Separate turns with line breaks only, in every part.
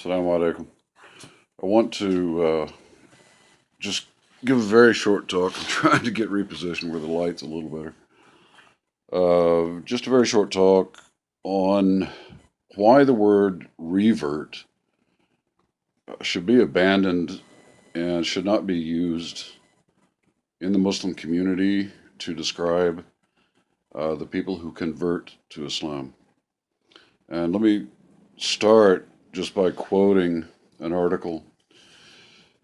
Assalamu alaikum. I want to just give a very short talk. I'm trying to get repositioned where the light's a little better. Just a very short talk on why the word revert should be abandoned and should not be used in the Muslim community to describe the people who convert to Islam. And let me start just by quoting an article.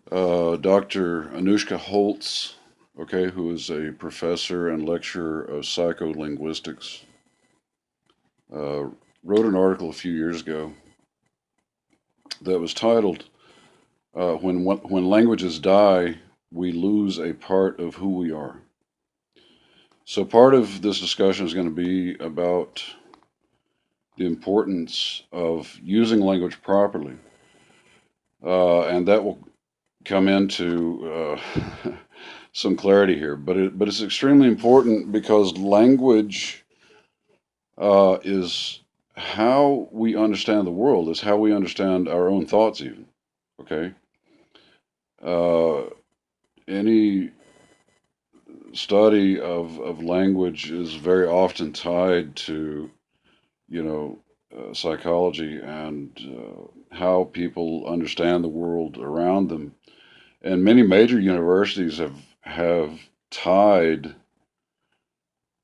Dr. Anushka Holtz, okay, who is a professor and lecturer of psycholinguistics, uh, wrote an article a few years ago that was titled "When Languages Die, We Lose a Part of Who We Are." So part of this discussion is going to be about the importance of using language properly, and that will come into some clarity here. But it's extremely important because language is how we understand the world. Is how we understand our own thoughts, even. Okay. Uh, any study of language is very often tied to psychology and how people understand the world around them. And many major universities have tied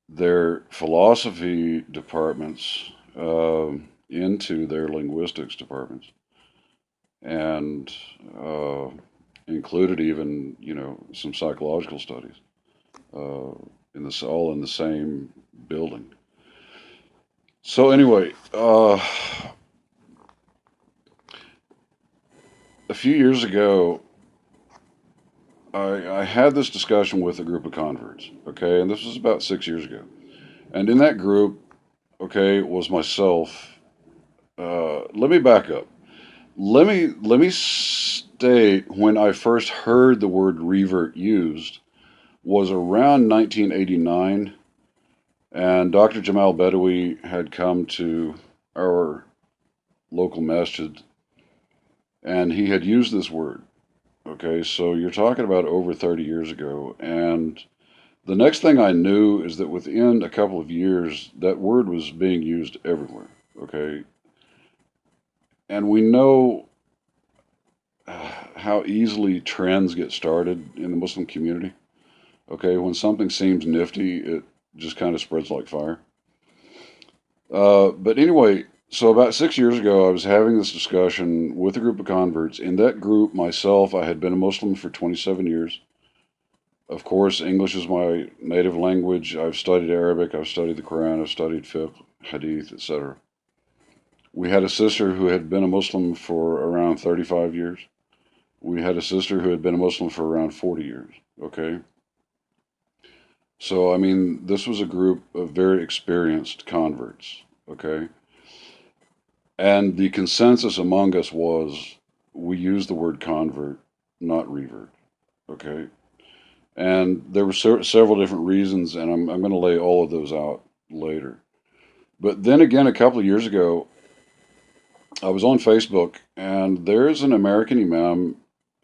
their philosophy departments into their linguistics departments, and uh, included even some psychological studies uh, all in the same building. So anyway, a few years ago, I had this discussion with a group of converts, okay, and this was about 6 years ago. And in that group, okay, was myself. Let me back up. Let me state when I first heard the word revert used was around 1989, and Dr. Jamal Bedawi had come to our local masjid, and he had used this word. Okay, so you're talking about over 30 years ago, and the next thing I knew is that within a couple of years, that word was being used everywhere. Okay, and we know how easily trends get started in the Muslim community. Okay, when something seems nifty, it just kind of spreads like fire. But anyway, so about 6 years ago, I was having this discussion with a group of converts. In that group, myself, I had been a Muslim for 27 years. Of course, English is my native language. I've studied Arabic, I've studied the Quran, I've studied fiqh, hadith, etc. We had a sister who had been a Muslim for around 35 years. We had a sister who had been a Muslim for around 40 years. Okay. So, I mean, this was a group of very experienced converts. Okay. And the consensus among us was we use the word convert, not revert. Okay. And there were several different reasons, and I'm going to lay all of those out later. But then again, a couple of years ago, I was on Facebook, and there's an American imam.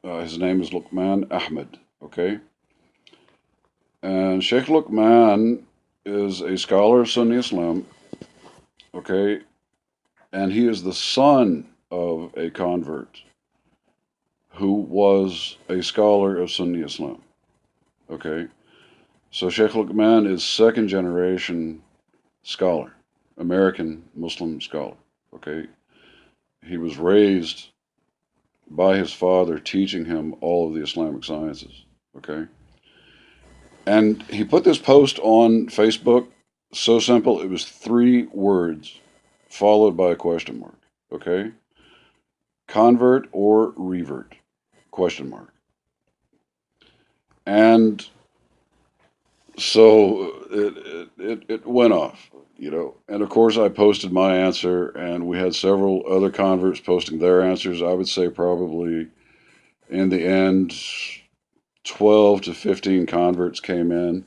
His name is Luqman Ahmed. Okay. And Sheikh Luqman is a scholar of Sunni Islam. Okay. And he is the son of a convert who was a scholar of Sunni Islam. Okay. So Sheikh Luqman is second generation scholar, American Muslim scholar. Okay. He was raised by his father teaching him all of the Islamic sciences. Okay. And he put this post on Facebook. So simple. It was 3 words followed by a question mark. Okay. Convert or revert? Question mark. And so it went off. And of course, I posted my answer, and we had several other converts posting their answers. I would say probably in the end, 12 to 15 converts came in.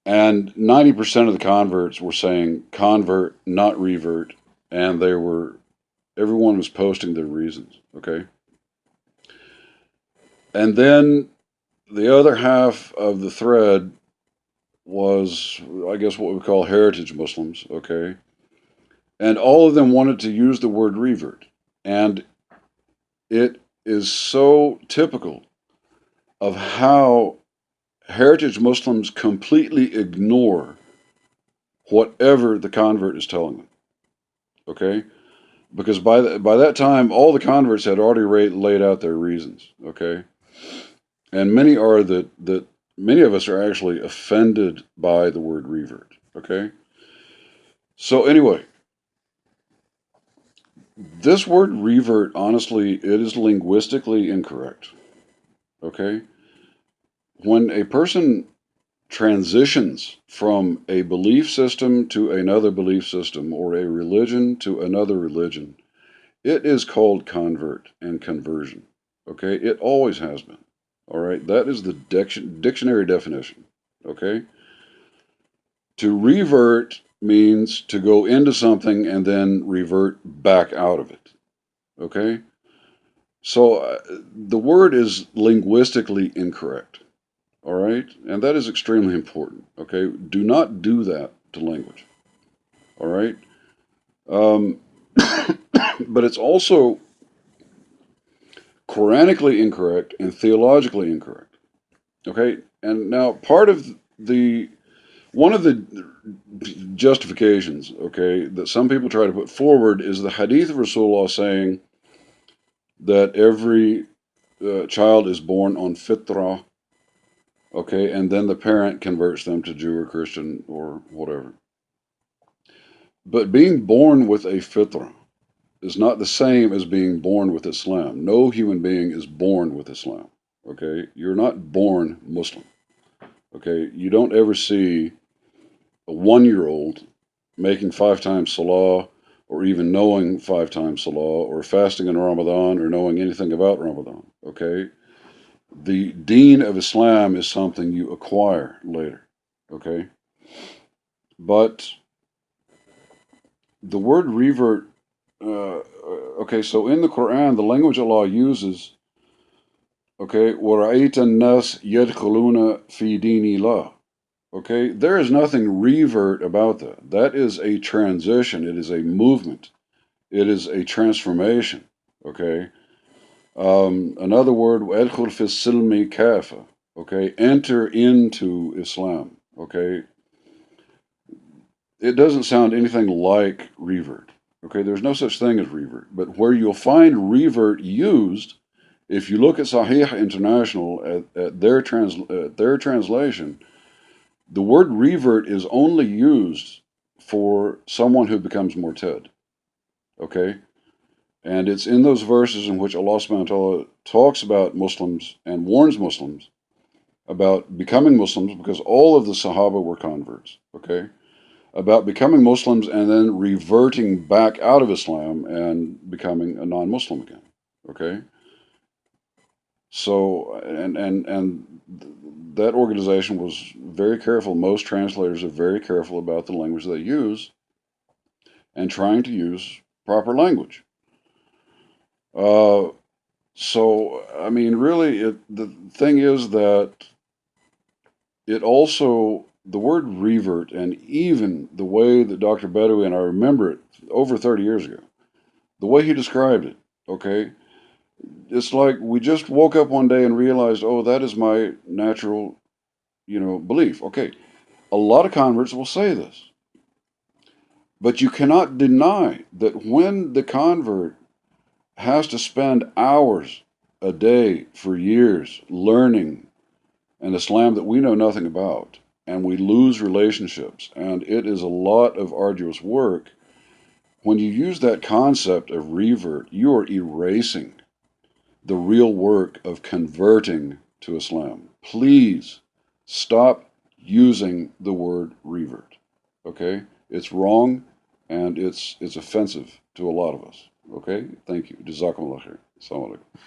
And 90% of the converts were saying convert, not revert, and they were everyone was posting their reasons, okay? And then the other half of the thread was, I guess, what we call heritage Muslims, okay? And all of them wanted to use the word revert. And it is so typical of how heritage Muslims completely ignore whatever the convert is telling them, okay? Because by that time, all the converts had already laid out their reasons, okay? And many of us are actually offended by the word revert, okay? So anyway, this word revert, honestly, it is linguistically incorrect, okay? When a person transitions from a belief system to another belief system or a religion to another religion, it is called convert and conversion, okay? It always has been, all right? That is the dictionary definition, okay? To revert means to go into something and then revert back out of it, okay? So the word is linguistically incorrect, all right? And that is extremely important, okay? Do not do that to language, all right? Um, but it's also Quranically incorrect and theologically incorrect, okay? And now part of the one of the justifications, okay, that some people try to put forward is the hadith of Rasulullah saying that every child is born on fitrah, okay, and then the parent converts them to Jew or Christian or whatever. But being born with a fitrah is not the same as being born with Islam. No human being is born with Islam, okay? You're not born Muslim, okay? You don't ever see a 1-year-old making 5 times salah or even knowing 5 times salah or fasting in Ramadan or knowing anything about Ramadan, okay? The deen of Islam is something you acquire later, okay? But the word revert, okay, so in the Quran, the language Allah uses, okay, وَرَأَيْتَ النَّاسِ يَدْخُلُونَ فِي دِينِ اللَّهِ. Okay, there is nothing revert about that. That is a transition. It is a movement. It is a transformation. Okay. Another word, وَأَدْخُلْ فِي السِّلْمِ كَافَةً. Okay, enter into Islam. Okay, it doesn't sound anything like revert. Okay, there's no such thing as revert. But where you'll find revert used, if you look at Sahih International at their translation, the word revert is only used for someone who becomes morted. Okay? And it's in those verses in which Allah subhanahu wa ta'ala talks about Muslims and warns Muslims about becoming Muslims, because all of the Sahaba were converts. Okay? About becoming Muslims and then reverting back out of Islam and becoming a non-Muslim again. Okay? So, and that organization was very careful. Most translators are very careful about the language they use and trying to use proper language. Uh, so, I mean, really, the thing is that it also, the word revert, and even the way that Dr. Bedoui, and I remember it over 30 years ago, the way he described it, okay, it's like we just woke up one day and realized, oh, that is my natural, belief. Okay, a lot of converts will say this, but you cannot deny that when the convert has to spend hours a day for years learning an Islam that we know nothing about, and we lose relationships, and it is a lot of arduous work. When you use that concept of revert, you are erasing the real work of converting to Islam. Please stop using the word revert. Okay? It's wrong and it's offensive to a lot of us. Okay? Thank you. Jazakumullah khair. Assalamu alaikum.